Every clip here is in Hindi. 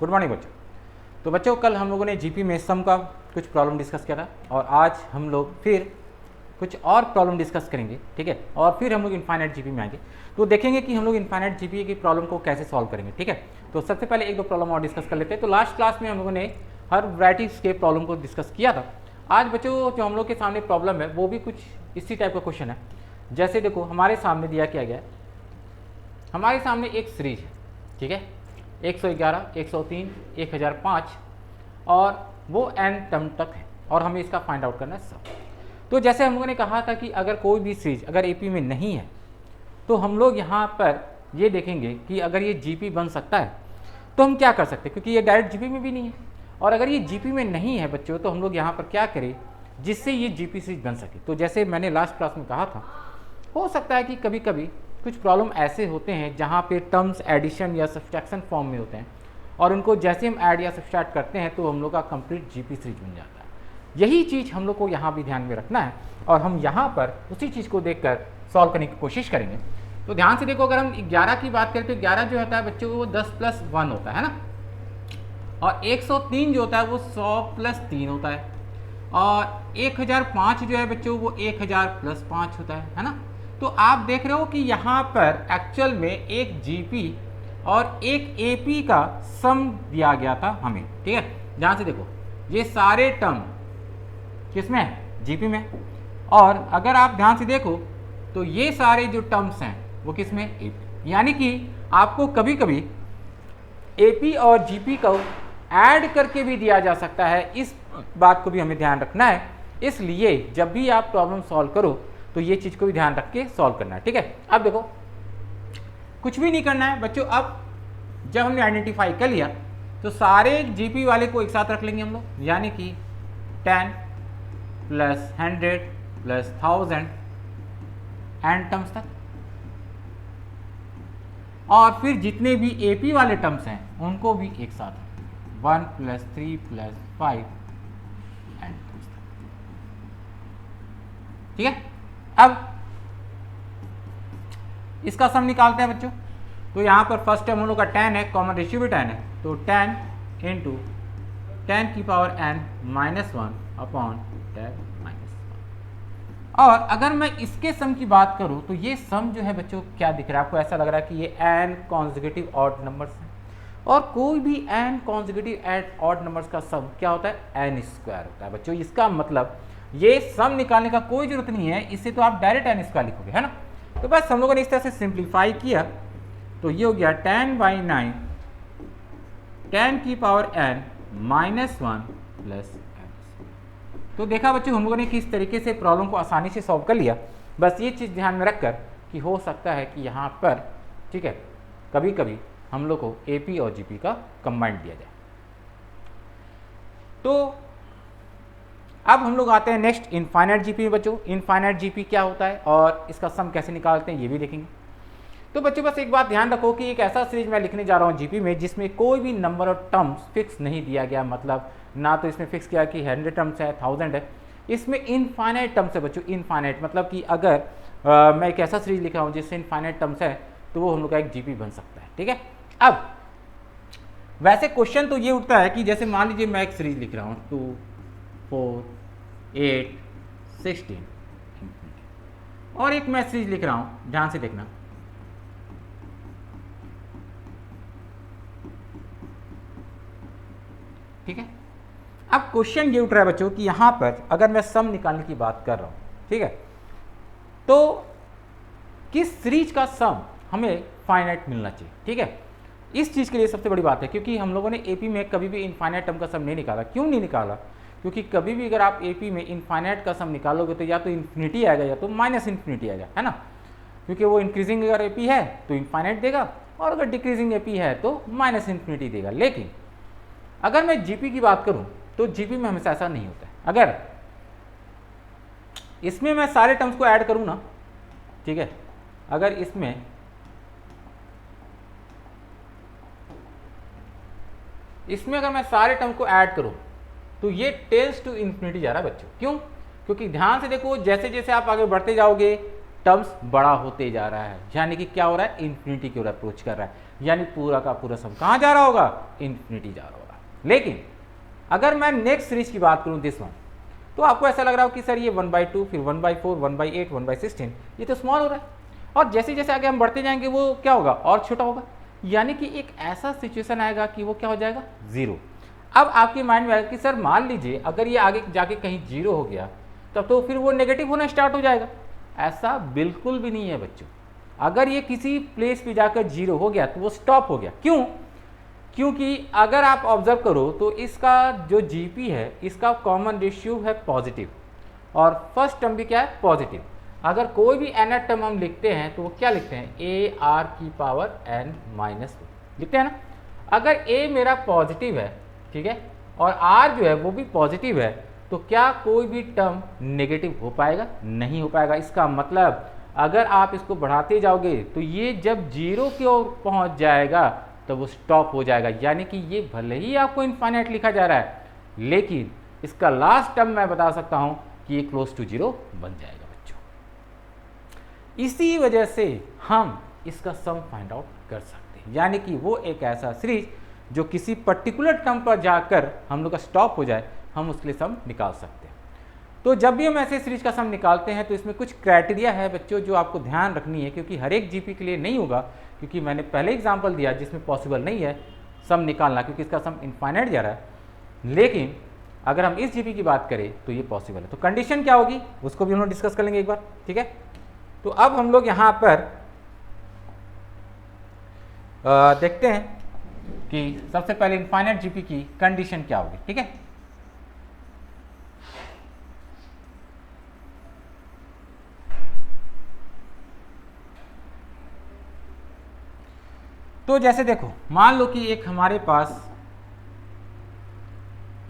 गुड मॉर्निंग बच्चों। तो बच्चों कल हम लोगों ने जीपी में सम का कुछ प्रॉब्लम डिस्कस किया था और आज हम लोग फिर कुछ और प्रॉब्लम डिस्कस करेंगे, ठीक है। और फिर हम लोग इनफाइनाइट जीपी में आएंगे तो देखेंगे कि हम लोग इनफाइनाइट जीपी की प्रॉब्लम को कैसे सॉल्व करेंगे, ठीक है। तो सबसे पहले एक दो प्रॉब्लम और डिस्कस कर लेते हैं। तो लास्ट क्लास में हम लोगों ने हर वैराइटीज़ के प्रॉब्लम को डिस्कस किया था। आज बच्चों जो हम लोग के सामने प्रॉब्लम है वो भी कुछ इसी टाइप का क्वेश्चन है। जैसे देखो हमारे सामने दिया क्या गया है, हमारे सामने एक सीरीज है, ठीक है, 111, 103, 1005 और वो n टर्म तक है और हमें इसका फाइंड आउट करना है सब। तो जैसे हम लोगों ने कहा था कि अगर कोई भी सीरीज अगर एपी में नहीं है तो हम लोग यहाँ पर ये देखेंगे कि अगर ये जीपी बन सकता है तो हम क्या कर सकते हैं, क्योंकि ये डायरेक्ट जीपी में भी नहीं है। और अगर ये जीपी में नहीं है बच्चों तो हम लोग यहाँ पर क्या करें जिससे ये जीपी सीरीज बन सके। तो जैसे मैंने लास्ट क्लास में कहा था, हो सकता है कि कभी कभी कुछ प्रॉब्लम ऐसे होते हैं जहाँ पे टर्म्स एडिशन या सब्सट्रैक्शन फॉर्म में होते हैं और उनको जैसे हम ऐड या सब्सट्रैक्ट करते हैं तो हम लोग का कंप्लीट जीपी सीरीज बन जाता है। यही चीज़ हम लोग को यहाँ भी ध्यान में रखना है और हम यहाँ पर उसी चीज़ को देखकर सॉल्व करने की कोशिश करेंगे। तो ध्यान से देखो, अगर हम 11 की बात करें तो 11 जो होता है बच्चों वो 10+1 होता है ना, और 103 जो होता है वो 100+3 होता है, और 1005 जो है बच्चों वो 1000+5 होता है ना। तो आप देख रहे हो कि यहाँ पर एक्चुअल में एक जीपी और एक एपी का सम दिया गया था हमें, ठीक है। ध्यान से देखो ये सारे टर्म किसमें है, जीपी में, और अगर आप ध्यान से देखो तो ये सारे जो टर्म्स हैं वो किसमें, एपी। यानी कि आपको कभी कभी एपी और जीपी को ऐड करके भी दिया जा सकता है, इस बात को भी हमें ध्यान रखना है। इसलिए जब भी आप प्रॉब्लम सॉल्व करो तो ये चीज़ को भी ध्यान रख के सॉल्व करना है, ठीक है। अब देखो कुछ भी नहीं करना है बच्चों। अब जब हमने आइडेंटिफाई कर लिया तो सारे जीपी वाले को एक साथ रख लेंगे हम लोग, यानी कि 10 + 100 + 1000 एंड टर्म्स तक, और फिर जितने भी एपी वाले टर्म्स हैं उनको भी एक साथ 1 + 3 + 5 एंड टर्म्स तक, ठीक है। अब इसका सम निकालते हैं बच्चों। तो यहाँ पर फर्स्ट टर्म हम लोग का 10 है, कॉमन रेशियो भी 10 है, तो 10 × 10⁻n - 1 अपॉन 10 - 1। और अगर मैं इसके सम की बात करूँ तो ये सम जो है बच्चों क्या दिख रहा है आपको, ऐसा लग रहा है कि ये n कॉन्जिक्यूटिव ऑड नंबर्स हैं, और कोई भी n कॉन्जिक्यूटिव ऑड नंबर्स का सम क्या होता है, n² होता है बच्चों। इसका मतलब ये सम निकालने का कोई जरूरत नहीं है, इससे तो आप डायरेक्ट n² लिखोगे, है ना। तो बस हम लोगों ने इस तरह से सिंप्लीफाई किया तो ये हो गया 10/9 10⁻n - 1 + तो देखा बच्चों हम लोगों ने किस तरीके से प्रॉब्लम को आसानी से सॉल्व कर लिया। बस ये चीज़ ध्यान में रखकर कि हो सकता है कि यहाँ पर, ठीक है, कभी कभी हम लोग को एपी और जीपी का कंबाइंड दिया जाए। तो अब हम लोग आते हैं नेक्स्ट इनफाइनाइट जीपी में बच्चों। इनफाइनाइट जीपी क्या होता है और इसका सम कैसे निकालते हैं ये भी देखेंगे। तो बच्चों बस एक बात ध्यान रखो कि एक ऐसा सीरीज मैं लिखने जा रहा हूँ जीपी में जिसमें कोई भी नंबर ऑफ टर्म्स फिक्स नहीं दिया गया, मतलब ना तो इसमें फिक्स किया कि 100 टर्म्स है, 1000 है, इसमें इनफाइनाइट टर्म्स है बच्चों। इनफाइनाइट मतलब कि अगर मैं एक ऐसा सीरीज लिख रहा हूँ जिससे इनफाइनाइट टर्म्स है तो वो हम लोग का एक जीपी बन सकता है, ठीक है। अब वैसे क्वेश्चन तो ये उठता है कि जैसे मान लीजिए मैं एक सीरीज लिख रहा हूँ 2, 4, 8, 16, और एक मैं सीरीज लिख रहा हूँ, ध्यान से देखना, ठीक है। अब क्वेश्चन ये उठ रहा है बच्चों कि यहाँ पर अगर मैं सम निकालने की बात कर रहा हूँ, ठीक है, तो किस सीरीज का सम हमें फाइनाइट मिलना चाहिए, ठीक है। इस चीज़ के लिए सबसे बड़ी बात है क्योंकि हम लोगों ने एपी में कभी भी इनफाइनाइट टर्म का सम नहीं निकाला। क्यों नहीं निकाला, क्योंकि कभी भी अगर आप एपी में इनफाइनाइट का सम निकालोगे तो या तो इन्फिनिटी आएगा या तो -∞ आएगा, है ना, क्योंकि वो इंक्रीजिंग अगर एपी है तो इनफाइनाइट देगा और अगर डिक्रीजिंग एपी है तो -∞ देगा। लेकिन अगर मैं जीपी की बात करूं तो जीपी में हमेशा ऐसा नहीं होता है। अगर इसमें मैं सारे टर्म्स को ऐड करूं ना, ठीक है, अगर इसमें अगर मैं सारे टर्म को ऐड करूं तो ये टेल्स टू इन्फिनिटी जा रहा है बच्चों। क्यों, क्योंकि ध्यान से देखो जैसे जैसे आप आगे बढ़ते जाओगे टर्म्स बड़ा होते जा रहा है, यानी कि क्या हो रहा है, इन्फिनिटी की ओर अप्रोच कर रहा है, यानी पूरा का पूरा सम कहाँ जा रहा होगा, इन्फिनिटी जा रहा होगा। लेकिन अगर मैं नेक्स्ट सीरीज की बात करूँ दिस वन, तो आपको ऐसा लग रहा हो कि सर ये 1/2 फिर 1/4 1/8 1/16 ये तो स्मॉल हो रहा है, और जैसे जैसे आगे हम बढ़ते जाएंगे वो क्या होगा, और छोटा होगा, यानी कि एक ऐसा सिचुएशन आएगा कि वो क्या हो जाएगा, जीरो। अब आपके माइंड में आएगा कि सर मान लीजिए अगर ये आगे जाके कहीं जीरो हो गया तब तो फिर वो नेगेटिव होना स्टार्ट हो जाएगा। ऐसा बिल्कुल भी नहीं है बच्चों, अगर ये किसी प्लेस पे जाकर जीरो हो गया तो वो स्टॉप हो गया। क्यों? क्योंकि अगर आप ऑब्जर्व करो तो इसका जो जीपी है इसका कॉमन रेशियो है पॉजिटिव, और फर्स्ट टर्म भी क्या है, पॉजिटिव। अगर कोई भी एन टर्म हम लिखते हैं तो वो क्या लिखते हैं, ए आर की पावर एन माइनस लिखते हैं ना। अगर ए मेरा पॉजिटिव है, ठीक है, और आर जो है वो भी पॉजिटिव है, तो क्या कोई भी टर्म नेगेटिव हो पाएगा, नहीं हो पाएगा। इसका मतलब अगर आप इसको बढ़ाते जाओगे तो ये जब जीरो की ओर पहुंच जाएगा तो वो स्टॉप हो जाएगा, यानी कि ये भले ही आपको इनफाइनाइट लिखा जा रहा है लेकिन इसका लास्ट टर्म मैं बता सकता हूं कि ये क्लोज टू जीरो बन जाएगा बच्चों। इसी वजह से हम इसका सम फाइंड आउट कर सकते हैं, यानी कि वो एक ऐसा सीरीज जो किसी पर्टिकुलर टर्म पर जाकर हम लोग का स्टॉप हो जाए, हम उसके लिए सम निकाल सकते हैं। तो जब भी हम ऐसे सीरीज का सम निकालते हैं तो इसमें कुछ क्राइटेरिया है बच्चों जो आपको ध्यान रखनी है, क्योंकि हर एक जीपी के लिए नहीं होगा, क्योंकि मैंने पहले एग्जांपल दिया जिसमें पॉसिबल नहीं है सम निकालना क्योंकि इसका सम इनफाइनाइट जा रहा है। लेकिन अगर हम इस जीपी की बात करें तो ये पॉसिबल है। तो कंडीशन क्या होगी उसको भी हम लोग डिस्कस कर लेंगे एक बार, ठीक है। तो अब हम लोग यहाँ पर देखते हैं कि सबसे पहले इनफाइनाइट जीपी की कंडीशन क्या होगी, ठीक है। तो जैसे देखो मान लो कि एक हमारे पास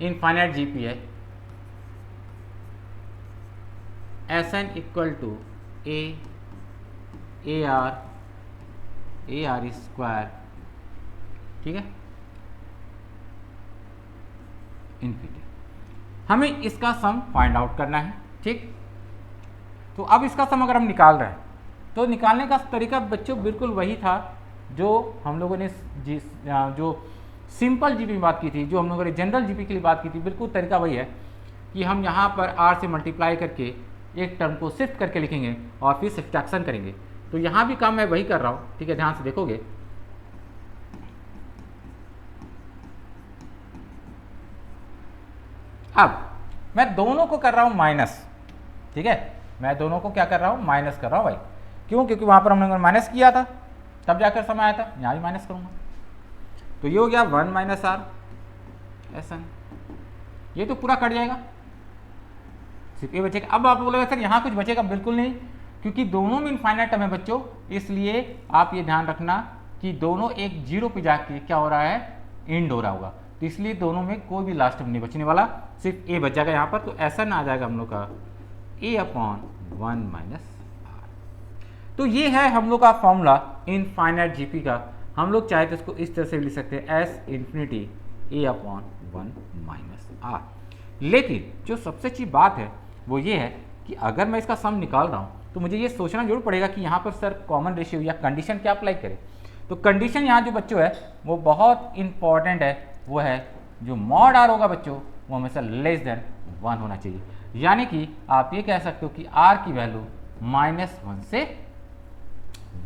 इनफाइनाइट जीपी है, S N equal to A R square, ठीक है, इन्फिनिटी। हमें इसका सम फाइंड आउट करना है, ठीक। तो अब इसका सम अगर हम निकाल रहे हैं तो निकालने का तरीका बच्चों बिल्कुल वही था जो हम लोगों ने जो सिंपल जीपी में बात की थी, जो हम लोगों ने जनरल जीपी के लिए बात की थी, बिल्कुल तरीका वही है कि हम यहाँ पर आर से मल्टीप्लाई करके एक टर्म को शिफ्ट करके लिखेंगे और फिर सब्ट्रैक्शन करेंगे। तो यहाँ भी काम मैं वही कर रहा हूँ, ठीक है, ध्यान से देखोगे। अब मैं दोनों को कर रहा हूँ माइनस, ठीक है, मैं दोनों को क्या कर रहा हूँ, माइनस कर रहा हूँ भाई। क्यों? क्योंकि वहाँ पर हम लोगों ने माइनस किया था तब जाकर समय आया था, यहाँ भी माइनस करूँगा। तो ये हो गया 1 माइनस आर एस एन, ये तो पूरा कट जाएगा, सिर्फ ये बचेगा। अब आप बोलेगा सर यहाँ कुछ बचेगा, बिल्कुल नहीं, क्योंकि दोनों में इनफाइनाइट टर्म है बच्चों, इसलिए आप ये ध्यान रखना कि दोनों एक जीरो पे जाके क्या हो रहा है, एंड हो रहा होगा। तो इसलिए दोनों में कोई भी लास्ट टर्म नहीं बचने वाला, सिर्फ ए बच जाएगा यहाँ पर। तो ऐसा ना आ जाएगा हम लोग का a/1 माइनस आर। तो ये है हम लोग का फॉर्मूला इनफाइनाइट जीपी का। हम लोग चाहे तो इसको इस तरह से भी लिख सकते हैं, S infinity a/1 minus are. लेकिन जो सबसे अच्छी बात है वो ये है कि अगर मैं इसका सम निकाल रहा हूँ तो मुझे ये सोचना जरूर पड़ेगा कि यहाँ पर सर कॉमन रेशियो या कंडीशन क्या अप्लाई करें। तो कंडीशन यहाँ जो बच्चों है वो बहुत इंपॉर्टेंट है, वो है जो मॉड आर होगा बच्चों वो हमेशा लेस देन 1 होना चाहिए। यानी कि आप ये कह सकते हो कि आर की वैल्यू -1 से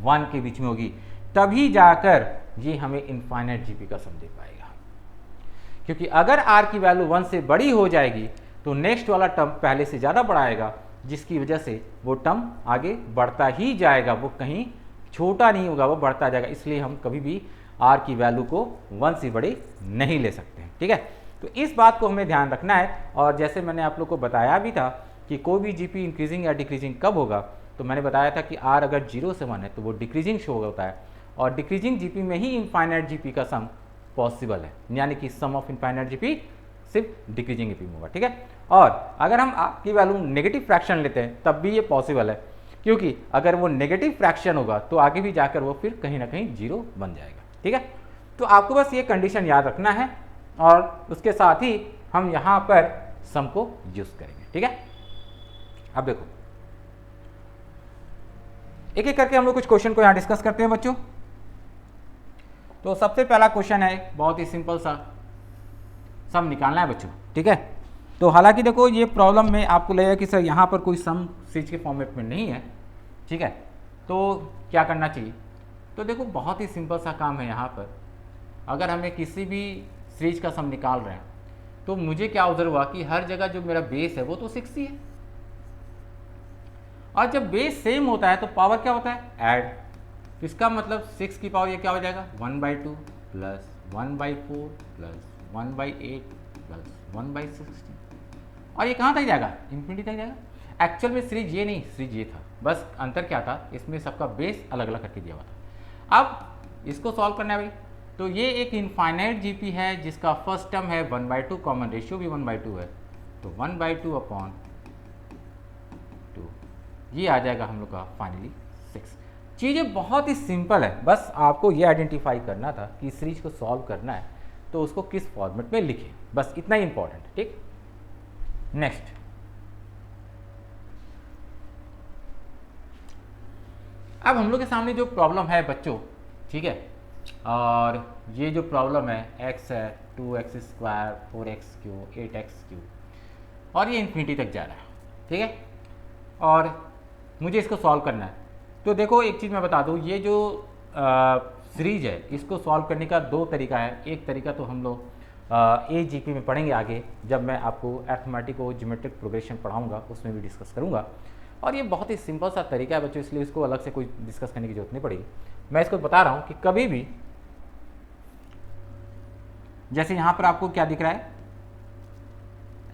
1 के बीच में होगी, तभी जाकर ये हमें इनफाइनाइट जीपी का सम दे पाएगा। क्योंकि अगर आर की वैल्यू 1 से बड़ी हो जाएगी तो नेक्स्ट वाला टर्म पहले से ज़्यादा बड़ा आएगा, जिसकी वजह से वो टर्म आगे बढ़ता ही जाएगा, वो कहीं छोटा नहीं होगा, वो बढ़ता जाएगा। इसलिए हम कभी भी आर की वैल्यू को 1 से बड़े नहीं ले सकते हैं, ठीक है। तो इस बात को हमें ध्यान रखना है। और जैसे मैंने आप लोग को बताया भी था कि कोई भी जीपी इंक्रीजिंग या डिक्रीजिंग कब होगा, तो मैंने बताया था कि आर अगर 0 से 1 है तो वो डिक्रीजिंग शो होता है, और डिक्रीजिंग जीपी में ही इनफाइनाइट जीपी का सम पॉसिबल है, यानी कि सम ऑफ इनफाइनाइट जीपी सिर्फ डिक्रीजिंग जीपी में होगा, ठीक है। और अगर हम आर की वैल्यू नेगेटिव फ्रैक्शन लेते हैं तब भी ये पॉसिबल है, क्योंकि अगर वो नेगेटिव फ्रैक्शन होगा तो आगे भी जाकर वो फिर कहीं ना कहीं 0 बन जाएगा, ठीक है। तो आपको बस ये कंडीशन याद रखना है और उसके साथ ही हम यहाँ पर सम को यूज करेंगे, ठीक है। अब देखो एक एक करके हम लोग कुछ क्वेश्चन को यहाँ डिस्कस करते हैं बच्चों। तो सबसे पहला क्वेश्चन है, बहुत ही सिंपल सा सम निकालना है बच्चों, ठीक है। तो हालांकि देखो ये प्रॉब्लम में आपको लगेगा कि सर यहाँ पर कोई सम सीरीज के फॉर्मेट में नहीं है, ठीक है, तो क्या करना चाहिए। तो देखो बहुत ही सिंपल सा काम है यहाँ पर। अगर हमें किसी भी सीरीज का सम निकाल रहे हैं तो मुझे क्या ऑब्जर्व हुआ कि हर जगह जो मेरा बेस है वो तो 6 ही है, और जब बेस सेम होता है तो पावर क्या होता है, ऐड। तो इसका मतलब 6 की पावर ये क्या हो जाएगा, 1/2 प्लस 1/4 प्लस 1/8 प्लस 1/16, और ये कहाँ तक जाएगा, इन्फिनिटी तक जाएगा। एक्चुअल में सीरीज ये नहीं, सीरीज ये था, बस अंतर क्या था, इसमें सबका बेस अलग अलग करके दिया हुआ था। अब इसको सॉल्व करना है भाई, तो ये एक इनफाइनाइट जीपी है जिसका फर्स्ट टर्म है 1/2, कॉमन रेशियो भी 1/2 है, तो 1/2 अपॉन 2, ये आ जाएगा हम लोग का फाइनली 6। चीज़ें बहुत ही सिंपल है, बस आपको ये आइडेंटिफाई करना था कि सीरीज को सॉल्व करना है तो उसको किस फॉर्मेट में लिखें, बस इतना ही इंपॉर्टेंट है, ठीक। नेक्स्ट, अब हम लोग के सामने जो प्रॉब्लम है बच्चों, ठीक है, और ये जो प्रॉब्लम है x है 2x², 4x³ 8x³ और ये इन्फिनिटी तक जा रहा है, ठीक है, और मुझे इसको सॉल्व करना है। तो देखो एक चीज़ मैं बता दूँ, ये जो सीरीज है इसको सॉल्व करने का दो तरीका है। एक तरीका तो हम लोग AGP में पढ़ेंगे आगे, जब मैं आपको अरिथमेटिक और ज्योमेट्रिक प्रोग्रेशन पढ़ाऊंगा उसमें भी डिस्कस करूंगा, और ये बहुत ही सिंपल सा तरीका है बच्चों, इसलिए इसको अलग से कोई डिस्कस करने की जरूरत नहीं पड़ेगी। मैं इसको बता रहा हूँ कि कभी भी जैसे यहाँ पर आपको क्या दिख रहा है,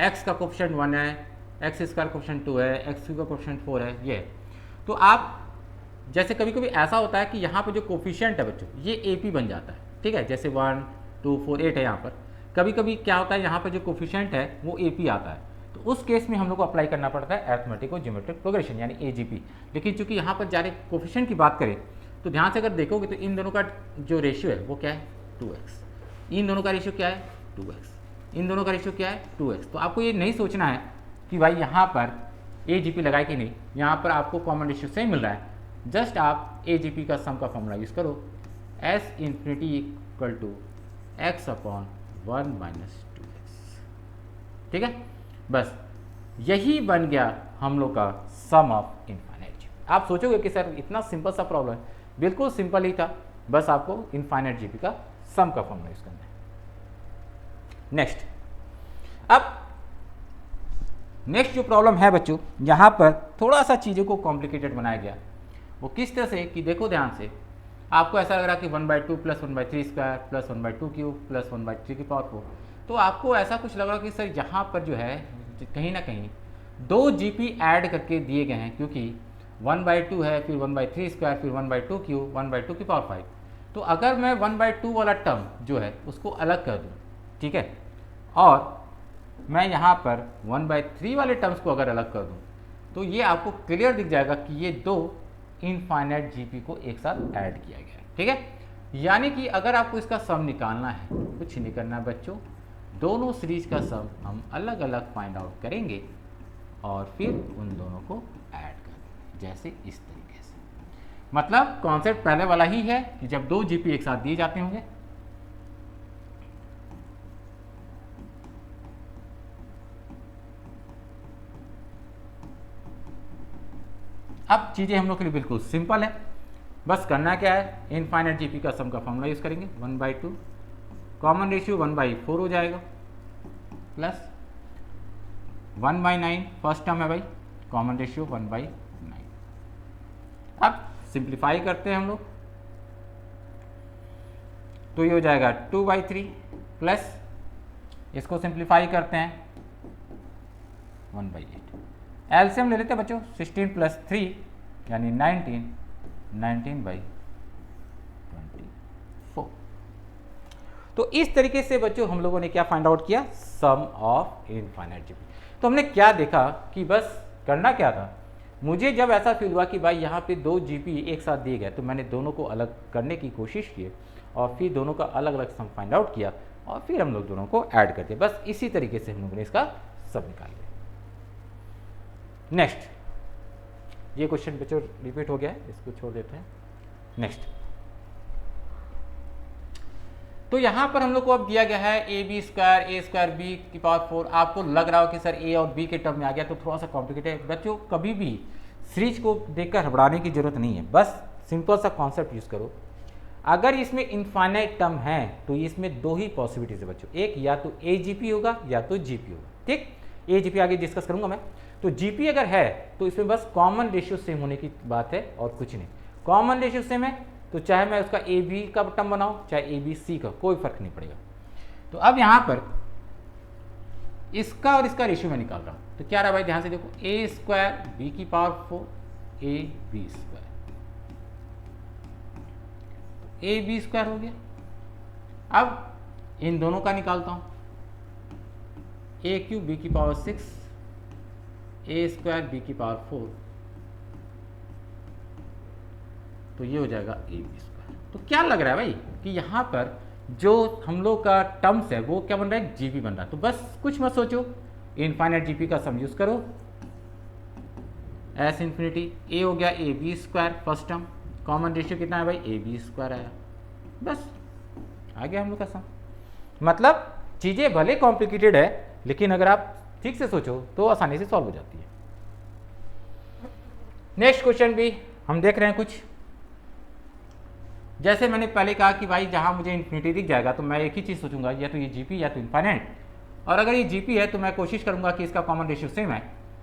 x का कोफिशिएंट 1 है, x² का कोफिशिएंट 2 है, x³ का कोफिशिएंट 4 है, ये। तो आप जैसे कभी कभी ऐसा होता है कि यहाँ पर जो कोफिशिएंट है बच्चों ये AP बन जाता है, ठीक है, जैसे 1 2 4 8 है यहाँ पर। कभी कभी क्या होता है यहाँ पर जो कोफिशिएंट है वो AP आता है, तो उस केस में हम लोग को अप्लाई करना पड़ता है अरिथमेटिक और ज्योमेट्रिक प्रोग्रेशन यानी AGP। लेकिन चूंकि यहाँ पर जा रहे कोफिशिएंट की बात करें तो ध्यान से अगर देखोगे तो इन दोनों का जो रेशियो है वो क्या है, 2x, इन दोनों का रेशियो क्या है, 2x, इन दोनों का रेशियो क्या है, 2x। तो आपको ये नहीं सोचना है कि भाई यहाँ पर AGP लगाए कि नहीं, यहाँ पर आपको कॉमन रेशियो सेम मिल रहा है, जस्ट आप AGP का सम का फॉर्मूला यूज़ करो, S infinity equal to x upon 1 minus 2x, ठीक है। बस यही बन गया हम लोग का सम ऑफ इनफाइनाइट जीपी। आप सोचोगे कि सर इतना सिंपल सा प्रॉब्लम है, बिल्कुल सिंपल ही था, बस आपको इनफाइनाइट जीपी का सम का फॉर्मूला यूज करना है। नेक्स्ट, अब नेक्स्ट जो प्रॉब्लम है बच्चों, यहाँ पर थोड़ा सा चीज़ों को कॉम्प्लिकेटेड बनाया गया। वो किस तरह से कि देखो ध्यान से, आपको ऐसा लग रहा कि 1/2 प्लस 1/3² प्लस 1/2³ प्लस 1/3 की पावर 4, तो आपको ऐसा कुछ लग रहा कि सर यहाँ पर जो है कहीं ना कहीं 2 GP ऐड करके दिए गए हैं, क्योंकि 1/2 है, फिर 1/3² फिर 1/2³ 1/2 की पावर 5। तो अगर मैं 1/2 वाला टर्म जो है उसको अलग कर दूँ, ठीक है, और मैं यहाँ पर 1/3 वाले टर्म्स को अगर अलग कर दूँ, तो ये आपको क्लियर दिख जाएगा कि ये दो इनफाइनाइट जीपी को एक साथ ऐड किया गया है, ठीक है। यानी कि अगर आपको इसका सम निकालना है, कुछ नहीं करना बच्चों, दोनों सीरीज का सम हम अलग अलग फाइंड आउट करेंगे और फिर उन दोनों को ऐड कर देंगे, जैसे इस तरीके से। मतलब कॉन्सेप्ट पहले वाला ही है कि जब दो जीपी एक साथ दिए जाते होंगे, अब चीज़ें हम लोग के लिए बिल्कुल सिंपल है, बस करना क्या है, इनफाइनाइट जीपी का सम का फॉर्मूला यूज़ करेंगे, 1/2, कॉमन रेशियो 1/4 हो जाएगा, प्लस 1/9, फर्स्ट टर्म है भाई, कॉमन रेशियो 1/9। अब सिंप्लीफाई करते हैं हम लोग, तो ये हो जाएगा 2/3, प्लस इसको सिंप्लीफाई करते हैं 1/8। एलसीएम ले लेते हैं बच्चों, 16 प्लस 3 यानी 19, 19/24। तो इस तरीके से बच्चों हम लोगों ने क्या फाइंड आउट किया, सम ऑफ इनफाइनाइट जीपी। तो हमने क्या देखा कि बस करना क्या था, मुझे जब ऐसा फील हुआ कि भाई यहाँ पे दो जीपी एक साथ दिए गए, तो मैंने दोनों को अलग करने की कोशिश की और फिर दोनों का अलग अलग सम फाइंड आउट किया और फिर हम लोग दोनों को ऐड कर दिया। बस इसी तरीके से हम लोगों ने इसका सब निकाल लिया। नेक्स्ट, ये क्वेश्चन बच्चों रिपीट हो गया है, इसको छोड़ देते हैं। नेक्स्ट, तो यहाँ पर हम लोग को अब दिया गया है ए बी स्क्वायर बी की पावर 4। आपको लग रहा हो कि सर ए और बी के टर्म में आ गया, तो थोड़ा सा कॉम्प्लिकेटेड है बच्चों। कभी भी सीरीज को देखकर घबराने की जरूरत नहीं है, बस सिंपल सा कॉन्सेप्ट यूज करो। अगर इसमें इनफाइनाइट टर्म है तो इसमें दो ही पॉसिबिलिटीज है बच्चों, एक या तो ए जीपी होगा या तो जीपी होगा। ठीक, ए जीपी आगे डिस्कस करूंगा मैं। तो जीपी अगर है तो इसमें बस कॉमन रेशियो सेम होने की बात है और कुछ नहीं। कॉमन रेशियो सेम है तो चाहे मैं उसका ए बी का टर्म बनाऊं चाहे ए बी सी का, कोई फर्क नहीं पड़ेगा। तो अब यहां पर इसका और इसका रेशियो मैं निकाल रहा हूं, तो क्या रहा भाई, ध्यान से देखो, ए स्क्वायर बी की power 4 A B square, A B square हो गया। अब इन दोनों का निकालता हूं, ए क्यूब बी की पावर 6 ए स्क्वायर बी की पावर 4, तो ये हो जाएगा ए बी स्क्वायर। तो क्या लग रहा है भाई कि यहाँ पर जो हम लोग का टर्म्स है वो क्या बन रहा है, जीपी बन रहा है। तो बस कुछ मत सोचो, इनफाइनाइट जीपी का सम यूज करो, एस इन्फिनिटी ए हो गया A B square first term, common ratio कितना है भाई, ए बी स्क्वायर आया, बस आ गया हम लोग का सम। मतलब चीज़ें भले कॉम्प्लिकेटेड है लेकिन अगर आप ठीक से सोचो तो आसानी से सॉल्व हो जाती है। नेक्स्ट क्वेश्चन भी हम देख रहे हैं कुछ, जैसे मैंने पहले कहा कि भाई जहां मुझे इन्फिनिटी दिख जाएगा तो मैं एक ही चीज़ सोचूंगा, या तो ये जीपी या तो इनफाइनाइट। और अगर ये जीपी है तो मैं कोशिश करूंगा कि इसका कॉमन रेशियो सेम है।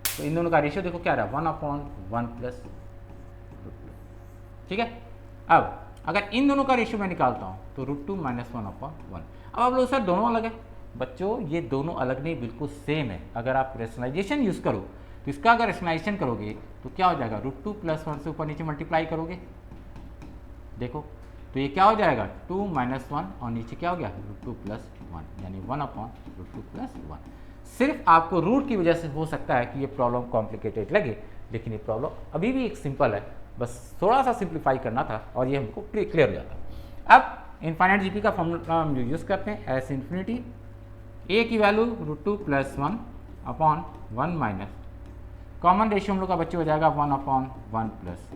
तो इन दोनों का रेशियो देखो क्या रहा, 1/1 प्लस, ठीक है। अब अगर इन दोनों का रेशियो मैं निकालता हूं तो √2 - 1/1। अब आप लोग सर दोनों अलग है, बच्चों ये दोनों अलग नहीं, बिल्कुल सेम है। अगर आप रेशनलाइजेशन यूज करो तो इसका अगर रेशनलाइजेशन करोगे तो क्या हो जाएगा, √2 + 1 से ऊपर नीचे मल्टीप्लाई करोगे, देखो तो ये क्या हो जाएगा 2 - 1 और नीचे क्या हो गया √2 + 1, यानी 1/√2 + 1। सिर्फ आपको रूट की वजह से हो सकता है कि ये प्रॉब्लम कॉम्प्लिकेटेड लगे, लेकिन ये प्रॉब्लम अभी भी एक सिंपल है, बस थोड़ा सा सिंप्लीफाई करना था और ये हमको क्लियर हो जाता। अब इनफाइनाइट जीपी का फॉर्मूला हम यूज़ करते हैं, एस इन्फिनिटी ए की वैल्यू √2 + 1/1 माइनस कॉमन रेशियो हम लोग का बच्चे हो जाएगा 1/1 प्लस।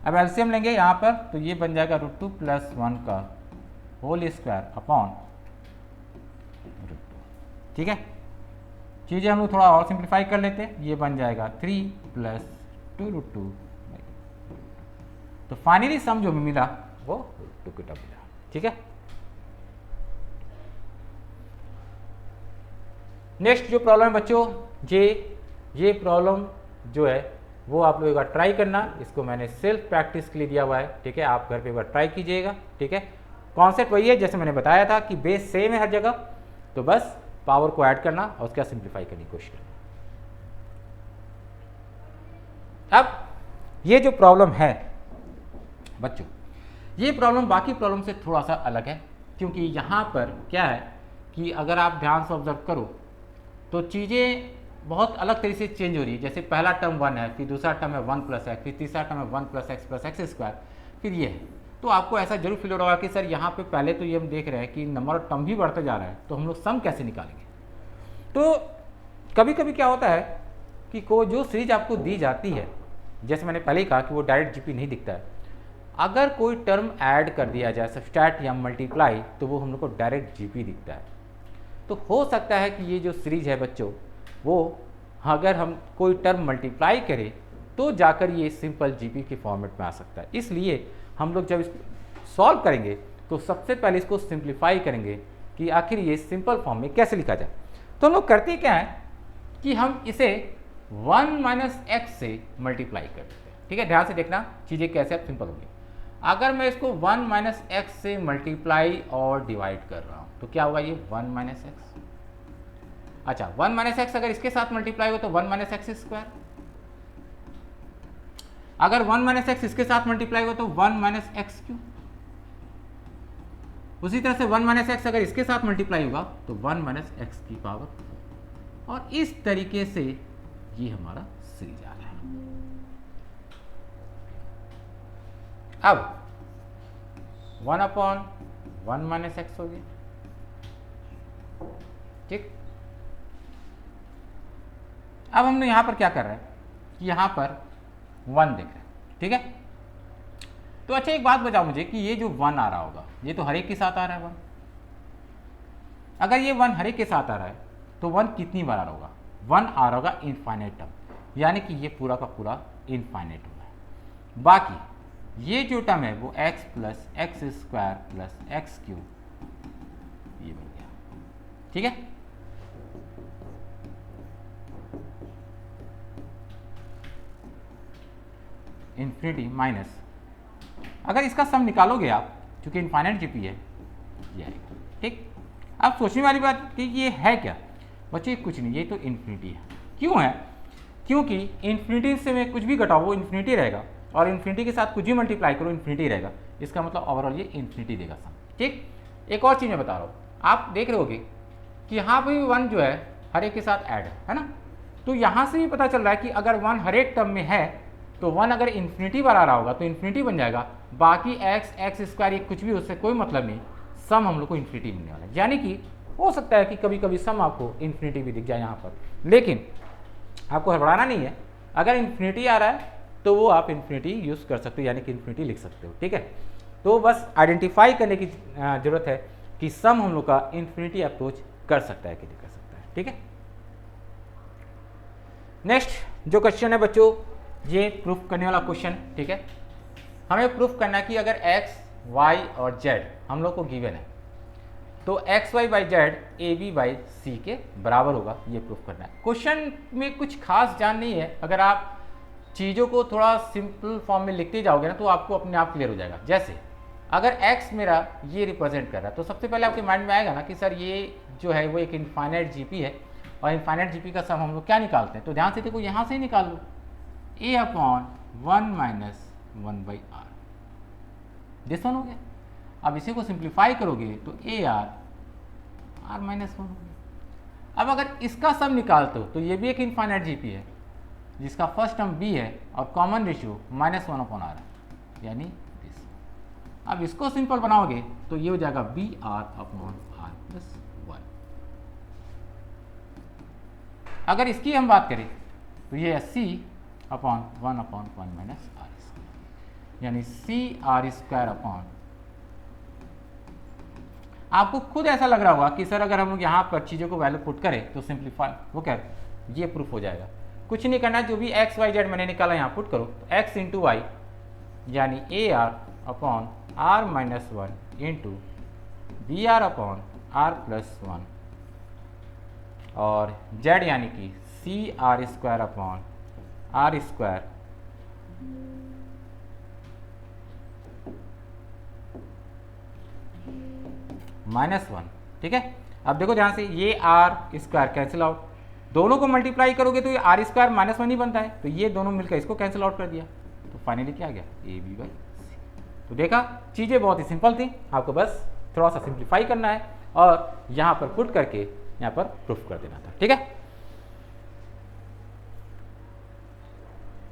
अब एलसीएम लेंगे यहाँ पर तो ये बन जाएगा √2 + 1 का होल स्क्वायर अपॉन √2, ठीक है। चीज़ें हम लोग थोड़ा और सिंप्लीफाई कर लेते हैं, ये बन जाएगा 3 + 2√2। तो फाइनली सम जो मिला वो √2 का मिला, ठीक है। नेक्स्ट जो प्रॉब्लम है बच्चों, ये प्रॉब्लम जो है वो आप लोग एक बार ट्राई करना, इसको मैंने सेल्फ प्रैक्टिस के लिए दिया हुआ है, ठीक है। आप घर पे एक बार ट्राई कीजिएगा, ठीक है। कॉन्सेप्ट वही है जैसे मैंने बताया था कि बेस सेम है हर जगह, तो बस पावर को ऐड करना और उसका सिंप्लीफाई करने की कोशिश करना। अब ये जो प्रॉब्लम है बच्चों, ये प्रॉब्लम बाकी प्रॉब्लम से थोड़ा सा अलग है, क्योंकि यहाँ पर क्या है कि अगर आप ध्यान से ऑब्जर्व करो तो चीज़ें बहुत अलग तरीके से चेंज हो रही है। जैसे पहला टर्म 1 है, फिर दूसरा टर्म है 1 + x, फिर तीसरा टर्म है 1 + x + x², फिर ये है। तो आपको ऐसा जरूर फील हो रहा होगा कि सर यहाँ पे पहले तो ये हम देख रहे हैं कि नंबर ऑफ टर्म भी बढ़ता जा रहा है, तो हम लोग सम कैसे निकालेंगे। तो कभी कभी क्या होता है कि कोई जो सीरीज आपको दी जाती है, जैसे मैंने पहले ही कहा कि वो डायरेक्ट जीपी नहीं दिखता है, अगर कोई टर्म ऐड कर दिया जाए सब्सट्रैक्ट या मल्टीप्लाई तो वो हम लोग को डायरेक्ट जीपी दिखता है। तो हो सकता है कि ये जो सीरीज है बच्चों, वो अगर हम कोई टर्म मल्टीप्लाई करें तो जाकर ये सिंपल जीपी के फॉर्मेट में आ सकता है। इसलिए हम लोग जब इसको सॉल्व करेंगे तो सबसे पहले इसको सिंप्लीफाई करेंगे कि आखिर ये सिंपल फॉर्म में कैसे लिखा जाए। तो हम लोग करते क्या है कि हम इसे 1 - x से मल्टीप्लाई कर देते हैं, ठीक है। ध्यान से देखना चीज़ें कैसे अब सिंपल होंगी। अगर मैं इसको 1 - x से मल्टीप्लाई और डिवाइड कर रहा हूँ तो क्या होगा, ये 1 - x। अच्छा 1 - x अगर इसके साथ मल्टीप्लाई हो तो 1 - x²। अगर 1 - x इसके साथ मल्टीप्लाई हो तो 1 - x³। उसी तरह से 1 - x अगर इसके साथ मल्टीप्लाई होगा तो 1 - x⁴ और इस तरीके से ये हमारा सीरीज आ रहा है। अब 1/1 - x हो गया, ठीक। अब हम यहाँ पर क्या कर रहे हैं कि यहाँ पर 1 देख रहे हैं, ठीक है। तो अच्छा एक बात बताओ मुझे कि ये जो 1 आ रहा होगा ये तो हर एक के साथ आ रहा है 1। अगर ये 1 हर एक के साथ आ रहा है तो 1 कितनी बार आ रहा होगा? 1 आ रहा होगा इनफाइनाइट टर्म, यानी कि ये पूरा का पूरा इनफाइनाइट होगा। बाकी ये जो टर्म है वो x plus X square plus x cube ये बन गया, ठीक है। इन्फिनिटी माइनस, अगर इसका सम निकालोगे आप, चूंकि इनफाइनाइट जीपी है, ये आएगा, ठीक। अब सोचने वाली बात कि ये है क्या बच्चे? कुछ नहीं, ये तो इन्फिनिटी है। क्यों है? क्योंकि इन्फिनिटी से मैं कुछ भी घटाओ वो इन्फिनिटी रहेगा, और इन्फिनिटी के साथ कुछ भी मल्टीप्लाई करो इन्फिनिटी रहेगा। इसका मतलब ओवरऑल ये इन्फिनिटी देगा सम, ठीक। एक और चीज़ मैं बता रहा हूँ, आप देख रहे होगे कि यहाँ पर भी 1 जो है हर एक के साथ ऐड है ना। तो यहाँ से भी पता चल रहा है कि अगर 1 हर एक टर्म में है तो 1 अगर इन्फिनिटी बार आ रहा होगा तो इन्फिनिटी बन जाएगा। बाकी एक्स स्क्वायर ये कुछ भी, उससे कोई मतलब नहीं, सम हम लोग को इन्फिनिटी मिलने वाला है। यानी कि हो सकता है कि कभी कभी सम आपको इन्फिनिटी भी दिख जाए यहाँ पर, लेकिन आपको हड़बड़ाना नहीं है। अगर इन्फिनिटी आ रहा है तो वो आप इन्फिनिटी यूज़ कर सकते हो, यानी कि इन्फिनिटी लिख सकते हो, ठीक है। तो बस आइडेंटिफाई करने की जरूरत है कि सम हम लोग का इन्फिनिटी अप्रोच कर सकता है कि नहीं कर सकता है, ठीक है। नेक्स्ट जो क्वेश्चन है बच्चों, ये प्रूफ करने वाला क्वेश्चन, ठीक है। हमें प्रूफ करना है कि अगर x, y और z हम लोग को गिवन है तो x y by z a b by c के बराबर होगा, ये प्रूफ करना है। क्वेश्चन में कुछ खास जान नहीं है, अगर आप चीज़ों को थोड़ा सिंपल फॉर्म में लिखते जाओगे ना तो आपको अपने आप क्लियर हो जाएगा। जैसे अगर x मेरा ये रिप्रेजेंट कर रहा है तो सबसे पहले आपके माइंड में आएगा ना कि सर ये जो है वो एक इनफाइनाइट जीपी है, और इनफाइनाइट जीपी का सम हम लोग क्या निकालते हैं? तो ध्यान से देखो, यहाँ से ही निकाल लो, a upon 1 minus 1 by R, this one हो गया। अब इसी को सिंप्लीफाई करोगे तो ए आर माइनस 1 हो गया। अब अगर इसका सम निकालते हो तो ये भी एक इनफाइनाइट जीपी है जिसका फर्स्ट टर्म b है और common ratio minus 1 upon R है, यानी दिस। अब इसको सिंपल बनाओगे तो ये हो जाएगा B R upon R plus 1। अगर इसकी हम बात करें तो ये है सी अपॉन 1 माइनस आर, यानी सी आर स्क्वायर अपॉन, आपको खुद ऐसा लग रहा होगा कि सर अगर हम लोग यहाँ पर चीज़ों को वैल्यू पुट करें तो सिंप्लीफाई वो क्या ये प्रूफ हो जाएगा। कुछ नहीं करना, जो भी एक्स वाई जेड मैंने निकाला यहाँ पुट करो, तो एक्स इंटू वाई यानी A R upon R minus 1 into B R upon R plus 1, और जेड यानी कि C R square upon R square minus 1, ठीक है। अब देखो ध्यान से, ये आर स्क्वायर कैंसिल आउट, दोनों को मल्टीप्लाई करोगे तो ये आर स्क्वायर माइनस 1 ही बनता है, तो ये दोनों मिलकर इसको कैंसिल आउट कर दिया, तो फाइनली क्या आ गया ए बी बाई सी। तो देखा, चीज़ें बहुत ही सिंपल थी, आपको बस थोड़ा सा सिंप्लीफाई करना है और यहाँ पर पुट करके यहाँ पर प्रूफ कर देना था, ठीक है।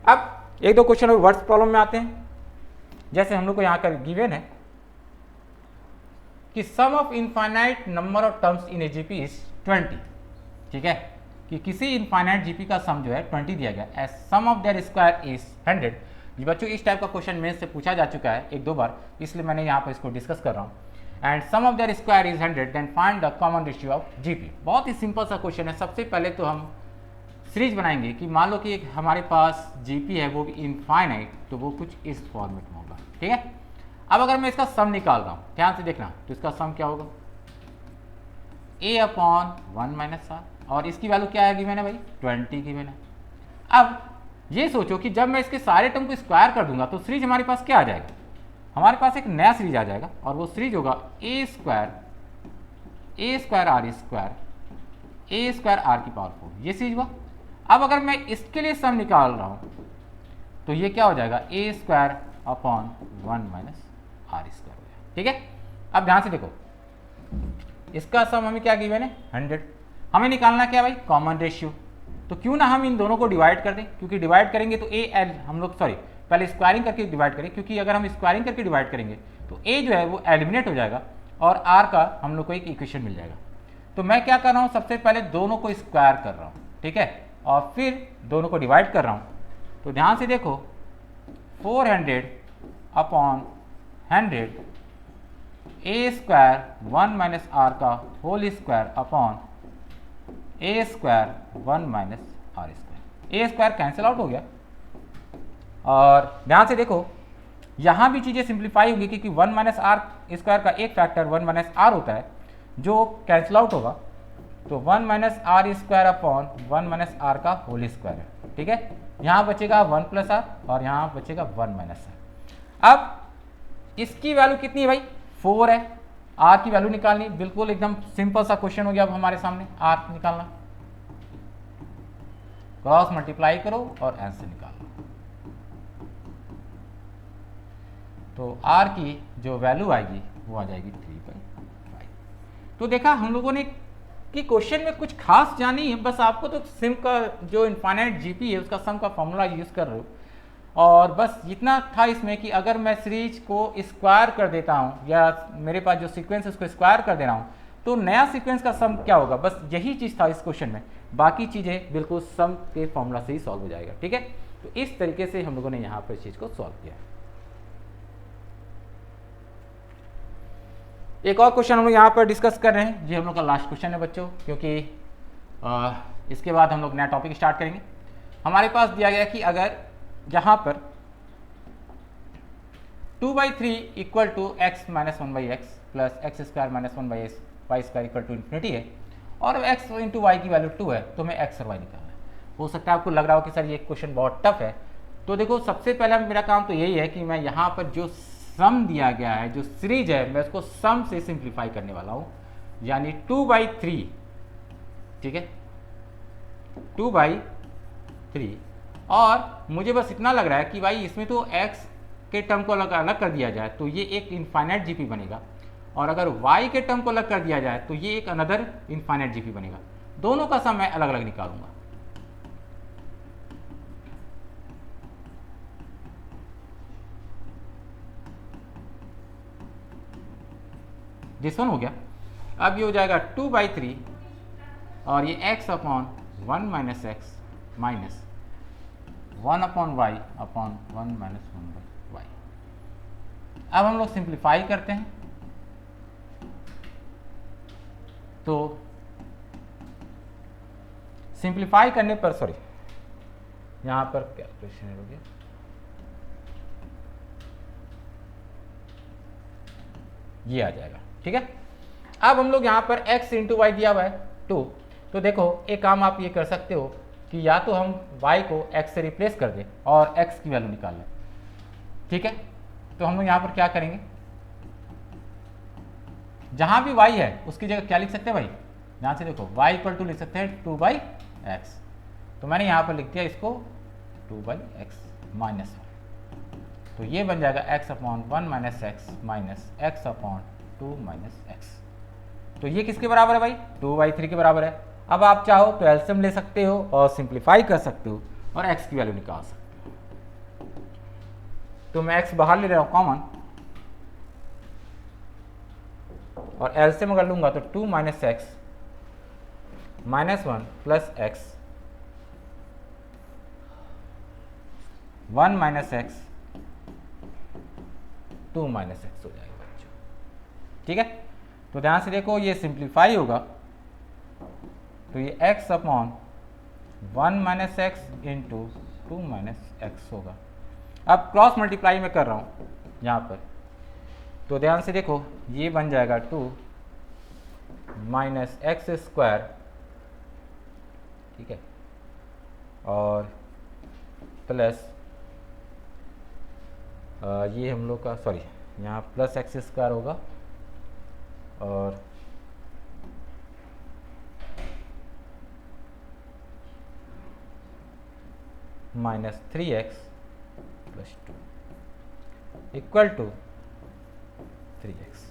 अब एक दो क्वेश्चन और वर्ड्स प्रॉब्लम में आते हैं। जैसे हम लोग को यहाँ कर गिवन है कि sum of infinite number of terms in a GP is 20, ठीक है, कि किसी इनफाइनाइट जीपी का सम जो है 20 दिया गया, as sum of their square is 100। ये बच्चों इस टाइप का क्वेश्चन मेन से पूछा जा चुका है एक दो बार, इसलिए मैंने यहाँ पर इसको डिस्कस कर रहा हूँ। And sum of their square is 100, then find the common ratio of GP. बहुत ही सिंपल सा क्वेश्चन है। सबसे पहले तो हम सीरीज बनाएंगे कि मान लो कि एक हमारे पास जीपी है वो भी इनफाइनाइट, तो वो कुछ इस फॉर्मेट में होगा, ठीक है। अब अगर मैं इसका सम निकाल रहा हूँ, ध्यान से देखना, तो इसका सम क्या होगा, a अपॉन 1 माइनस आर, और इसकी वैल्यू क्या है गिवन है भाई 20 गिवन है। अब ये सोचो कि जब मैं इसके सारे टर्म को स्क्वायर कर दूंगा तो सीरीज हमारे पास क्या आ जाएगा, हमारे पास एक नया सीरीज आ जाएगा, और वो सीरीज होगा a स्क्वायर आर की पावर 4, ये सीरीज हुआ। अब अगर मैं इसके लिए सम निकाल रहा हूँ तो ये क्या हो जाएगा a square upon 1 minus are square हो जाएगा, ठीक है। अब ध्यान से देखो, इसका सम हमें क्या गिवन है 100, हमें निकालना क्या भाई कॉमन रेशियो। तो क्यों ना हम इन दोनों को डिवाइड कर दें, क्योंकि डिवाइड करेंगे तो ए एल हम लोग पहले स्क्वायरिंग करके डिवाइड करें, क्योंकि अगर हम स्क्वायरिंग करके डिवाइड करेंगे तो ए जो है वो एलिमिनेट हो जाएगा और आर का हम लोग को एक इक्वेशन मिल जाएगा। तो मैं क्या कर रहा हूँ, सबसे पहले दोनों को स्क्वायर कर रहा हूँ, ठीक है। और फिर दोनों को डिवाइड कर रहा हूँ, तो ध्यान से देखो 400 upon 100 a square 1 minus are का whole square upon a square 1 minus are square. A square cancel out हो गया और ध्यान से देखो यहाँ भी चीज़ें सिंप्लीफाई होगी क्योंकि 1 माइनस आर स्क्वायर का एक फैक्टर 1 माइनस आर होता है जो कैंसिल आउट होगा, तो 1 minus are square upon 1 minus are का होल स्क्वायर है। ठीक है, यहाँ बचेगा 1 प्लस आर और यहाँ बचेगा 1 माइनस आर। अब इसकी वैल्यू कितनी है भाई, 4 है। आर की वैल्यू निकालनी, बिल्कुल एकदम सिंपल सा क्वेश्चन हो गया अब हमारे सामने आर निकालना। क्रॉस मल्टीप्लाई करो और आंसर निकालो। तो आर की जो वैल्यू आएगी वो आ जाएगी 3/5। तो देखा हम लोगों ने कि क्वेश्चन में कुछ खास जानी है, बस आपको तो सिम का जो इनफाइनाइट जीपी है उसका सम का फॉर्मूला यूज कर रहे हो, और बस इतना था इसमें कि अगर मैं सीरीज को स्क्वायर कर देता हूँ या मेरे पास जो सीक्वेंस है उसको स्क्वायर कर दे रहा हूँ तो नया सीक्वेंस का सम क्या होगा, बस यही चीज़ था इस क्वेश्चन में। बाकी चीज़ें बिल्कुल सम के फॉर्मूला से ही सॉल्व हो जाएगा। ठीक है, तो इस तरीके से हम लोगों ने यहाँ पर इस चीज़ को सॉल्व किया। एक और क्वेश्चन हम लोग यहाँ पर डिस्कस कर रहे हैं, ये हम लोग का लास्ट क्वेश्चन है बच्चों, क्योंकि इसके बाद हम लोग नया टॉपिक स्टार्ट करेंगे। हमारे पास दिया गया कि अगर यहाँ पर 2/3 equal to x minus 1/x plus X square minus 1/x Y square equal to infinity है और x इंटू वाई की वैल्यू 2 है, तो हमें x और y निकालना है। हो सकता है आपको लग रहा हो कि सर ये क्वेश्चन बहुत टफ है, तो देखो सबसे पहले मेरा काम तो यही है कि मैं यहाँ पर जो सम दिया गया है, जो सीरीज है, मैं उसको सम से सिंप्लीफाई करने वाला हूँ, यानी 2/3। ठीक है, 2/3, और मुझे बस इतना लग रहा है कि भाई इसमें तो x के टर्म को अलग कर दिया जाए तो ये एक इनफाइनाइट जीपी बनेगा, और अगर y के टर्म को अलग कर दिया जाए तो ये एक अनदर इनफाइनाइट जीपी बनेगा। दोनों का सम मैं अलग अलग निकालूंगा। दिस वन हो गया। अब ये हो जाएगा 2/3 और ये x upon 1 minus X minus 1 upon Y upon 1 minus 1/y। अब हम लोग सिंप्लीफाई करते हैं, तो सिंप्लीफाई करने पर, सॉरी यहाँ पर कैलकुलेशन हो गया, ये आ जाएगा। ठीक है, अब हम लोग यहाँ पर x इंटू वाई दिया हुआ है 2, तो देखो एक काम आप ये कर सकते हो कि या तो हम y को x से रिप्लेस कर दें और x की वैल्यू निकाल लें। ठीक है, तो हम लोग यहाँ पर क्या करेंगे, जहाँ भी y है उसकी जगह क्या लिख सकते हैं भाई, यहाँ से देखो y इक्वल टू लिख सकते हैं 2/x, तो मैंने यहाँ पर लिख दिया इसको 2/x माइनस 1, तो ये बन जाएगा x upon 1 minus X minus x upon 2 minus x. तो ये किसके बराबर है भाई, 2/3 के बराबर है। अब आप चाहो तो एलसीएम ले सकते हो और सिंप्लीफाई कर सकते हो और x की वैल्यू निकाल सकते हो। तो मैं x बाहर ले रहा हूँ कॉमन, और एलसीएम अगर लूंगा तो 2 minus X minus 1 plus x 1 minus x 2 minus x हो जाएगा बच्चों। ठीक है, तो ध्यान से देखो ये सिंप्लीफाई होगा, तो ये x upon 1 minus x into 2 minus x होगा। अब क्रॉस मल्टीप्लाई में कर रहा हूँ यहाँ पर, तो ध्यान से देखो ये बन जाएगा 2 माइनस एक्स स्क्वायर, ठीक है, और प्लस ये हम लोग का, सॉरी यहाँ प्लस एक्स स्क्वायर होगा और minus 3x plus 2 equal to 3x।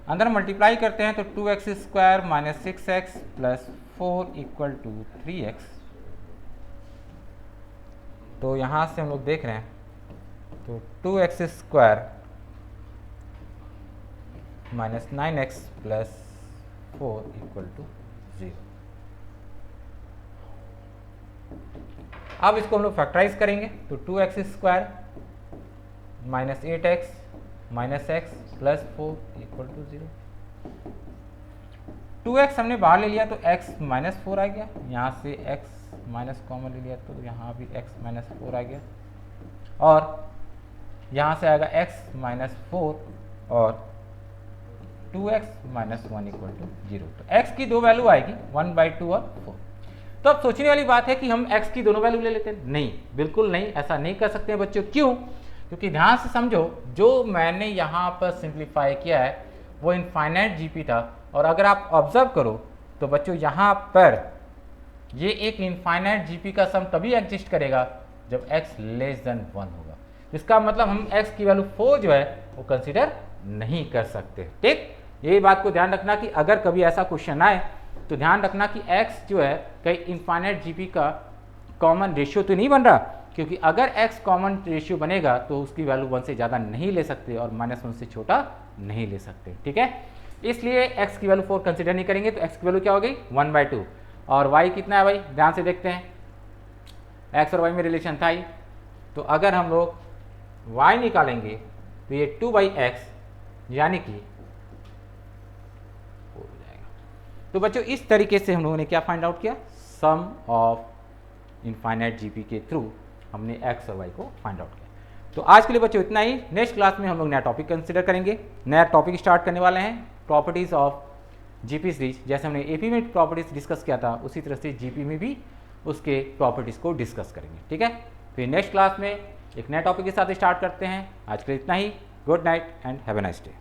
अंदर मल्टीप्लाई करते हैं तो 2x square minus 6x plus 4 equal to 3x। तो यहाँ से हम लोग देख रहे हैं तो 2x square minus 9x plus 4 equal to 0। अब इसको हम लोग फैक्टराइज करेंगे तो 2x² minus 8x minus x plus 4 equal to 0। 2x हमने बाहर ले लिया तो x माइनस 4 आ गया, यहाँ से x माइनस कॉमन ले लिया तो यहाँ भी x माइनस 4 आ गया, और यहाँ से आएगा x माइनस 4 और 2x माइनस 1 इक्वल टू 0। तो x की दो वैल्यू आएगी 1/2 और 4। तो अब सोचने वाली बात है कि हम x की दोनों वैल्यू ले लेते हैं। नहीं, बिल्कुल नहीं, ऐसा नहीं कर सकते हैं बच्चों। क्यों? क्योंकि ध्यान से समझो, जो मैंने यहाँ पर सिंप्लीफाई किया है वो इनफाइनाइट जीपी था, और अगर आप ऑब्जर्व करो तो बच्चों यहाँ पर ये एक इनफाइनाइट जीपी का सम तभी एग्जिस्ट करेगा जब x लेस देन 1 होगा। इसका मतलब हम x की वैल्यू 4 जो है वो कंसीडर नहीं कर सकते। ठीक, यही बात को ध्यान रखना कि अगर कभी ऐसा क्वेश्चन आए तो ध्यान रखना कि x जो है कहीं इनफाइनाइट जीपी का कॉमन रेशियो तो नहीं बन रहा, क्योंकि अगर x कॉमन रेशियो बनेगा तो उसकी वैल्यू 1 से ज़्यादा नहीं ले सकते और -1 से छोटा नहीं ले सकते। ठीक है, इसलिए x की वैल्यू 4 कंसीडर नहीं करेंगे। तो x की वैल्यू क्या हो गई 1/2, और y कितना है भाई, ध्यान से देखते हैं, x और y में रिलेशन था ही, तो अगर हम लोग y निकालेंगे तो ये 2/x यानी कि 4 हो जाएगा। तो बच्चों इस तरीके से हम लोगों ने क्या फाइंड आउट किया, सम ऑफ इनफाइनाइट जीपी के थ्रू हमने x और y को फाइंड आउट किया। तो आज के लिए बच्चों इतना ही। नेक्स्ट क्लास में हम लोग नया टॉपिक कंसीडर करेंगे। नया टॉपिक स्टार्ट करने वाले हैं प्रॉपर्टीज़ ऑफ जीपी सीरीज। जैसे हमने एपी में प्रॉपर्टीज डिस्कस किया था उसी तरह से जीपी में भी उसके प्रॉपर्टीज़ को डिस्कस करेंगे। ठीक है, फिर नेक्स्ट क्लास में एक नए टॉपिक के साथ स्टार्ट करते हैं। आज के लिए इतना ही। Good night and have a nice day.